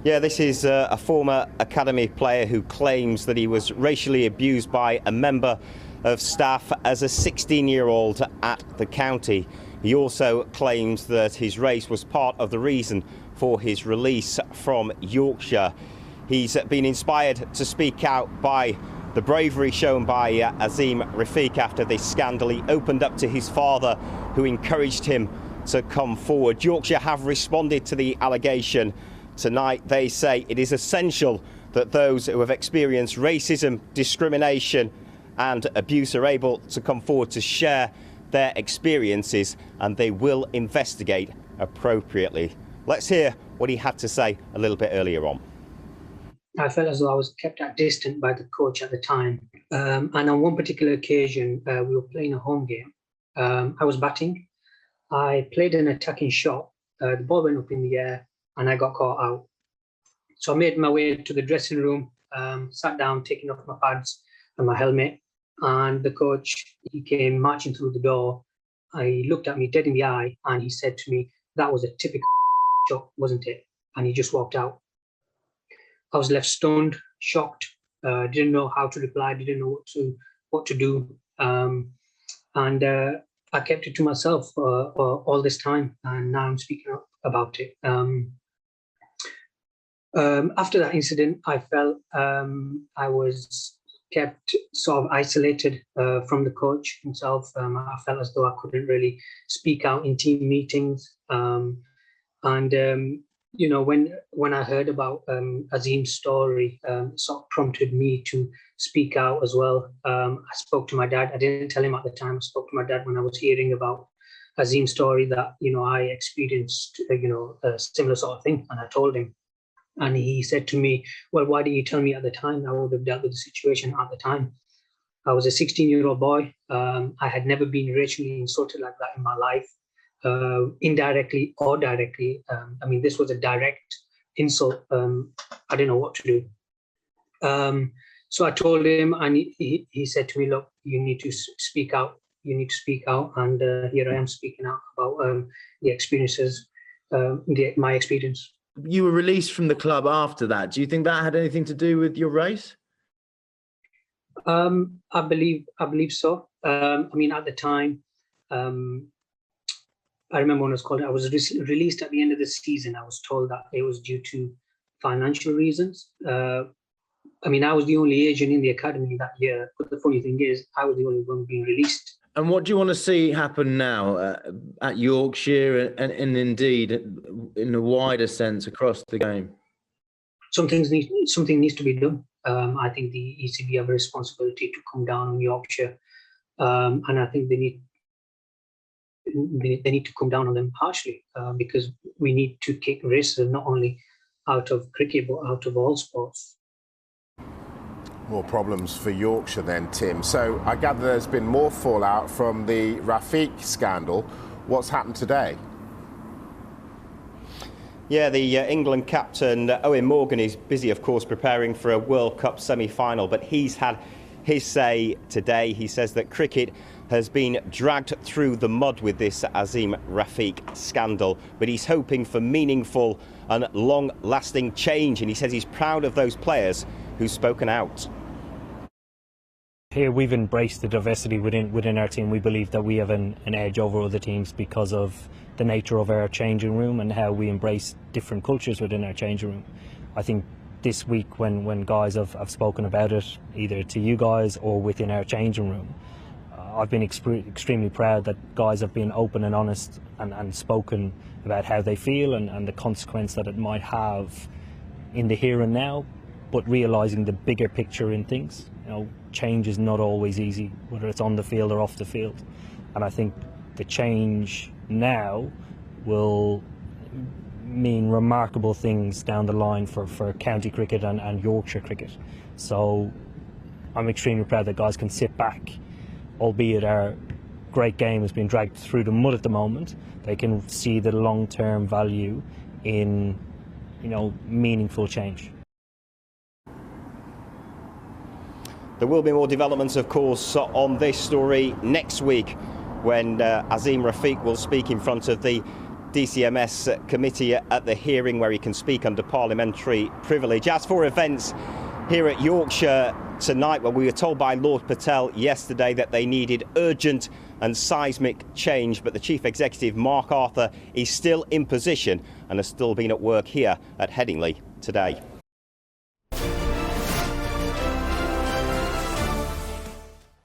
Yeah, this is a former academy player who claims that he was racially abused by a member of staff as a 16-year-old at the county. He also claims that his race was part of the reason for his release from Yorkshire. He's been inspired to speak out by the bravery shown by Azim Rafiq after this scandal. He opened up to his father, who encouraged him to come forward. Yorkshire have responded to the allegation. Tonight they say it is essential that those who have experienced racism, discrimination and abuse are able to come forward to share their experiences, and they will investigate appropriately. Let's hear what he had to say a little bit earlier on. I felt as though I was kept at distance by the coach at the time. And on one particular occasion, we were playing a home game. I was batting. I played an attacking shot. The ball went up in the air and I got caught out. So I made my way to the dressing room, sat down, taking off my pads and my helmet. And the coach, he came marching through the door. He looked at me dead in the eye and he said to me, "That was a typical shot, wasn't it?" And he just walked out. I was left stunned, shocked, didn't know how to reply, didn't know what to do. And I kept it to myself all this time, and now I'm speaking up about it. After that incident, I felt I was kept sort of isolated from the coach himself. I felt as though I couldn't really speak out in team meetings. You know, when I heard about Azim's story, sort of prompted me to speak out as well. I spoke to my dad. I didn't tell him at the time. I spoke to my dad when I was hearing about Azim's story that, you know, I experienced, a similar sort of thing. And I told him. And he said to me, "Well, why didn't you tell me at the time? I would have dealt with the situation at the time." I was a 16-year-old boy. I had never been racially insulted like that in my life. Indirectly or directly. I mean, this was a direct insult. I didn't know what to do. So I told him, and he said to me, "Look, you need to speak out. You need to speak out." And here I am speaking out about the experiences, my experience. You were released from the club after that. Do you think that had anything to do with your race? I believe so. I mean, at the time, I remember when I was released at the end of the season. I was told that it was due to financial reasons. I mean, I was the only Asian in the academy that year. But the funny thing is, I was the only one being released. And what do you want to see happen now at Yorkshire and indeed in a wider sense across the game? Something needs to be done. I think the ECB have a responsibility to come down on Yorkshire, and I think they need to come down on them harshly because we need to kick racism not only out of cricket but out of all sports. More problems for Yorkshire then, Tim. So I gather there's been more fallout from the Rafiq scandal. What's happened today? Yeah, the England captain, Owen Morgan, is busy, of course, preparing for a World Cup semi-final, but he's had his say today. He says that cricket has been dragged through the mud with this Azim Rafiq scandal, but he's hoping for meaningful and long-lasting change, and he says he's proud of those players who've spoken out. Here we've embraced the diversity within our team. We believe that we have an edge over other teams because of the nature of our changing room and how we embrace different cultures within our changing room. I think this week when guys have spoken about it, either to you guys or within our changing room, I've been extremely proud that guys have been open and honest and spoken about how they feel and the consequence that it might have in the here and now, but realising the bigger picture in things. You know, change is not always easy, whether it's on the field or off the field. And I think the change now will mean remarkable things down the line for county cricket and Yorkshire cricket. So I'm extremely proud that guys can sit back, albeit our great game has been dragged through the mud at the moment. They can see the long-term value in, meaningful change. There will be more developments, of course, on this story next week when Azim Rafiq will speak in front of the DCMS committee at the hearing where he can speak under parliamentary privilege. As for events here at Yorkshire tonight, well, we were told by Lord Patel yesterday that they needed urgent and seismic change, but the Chief Executive, Mark Arthur, is still in position and has still been at work here at Headingley today.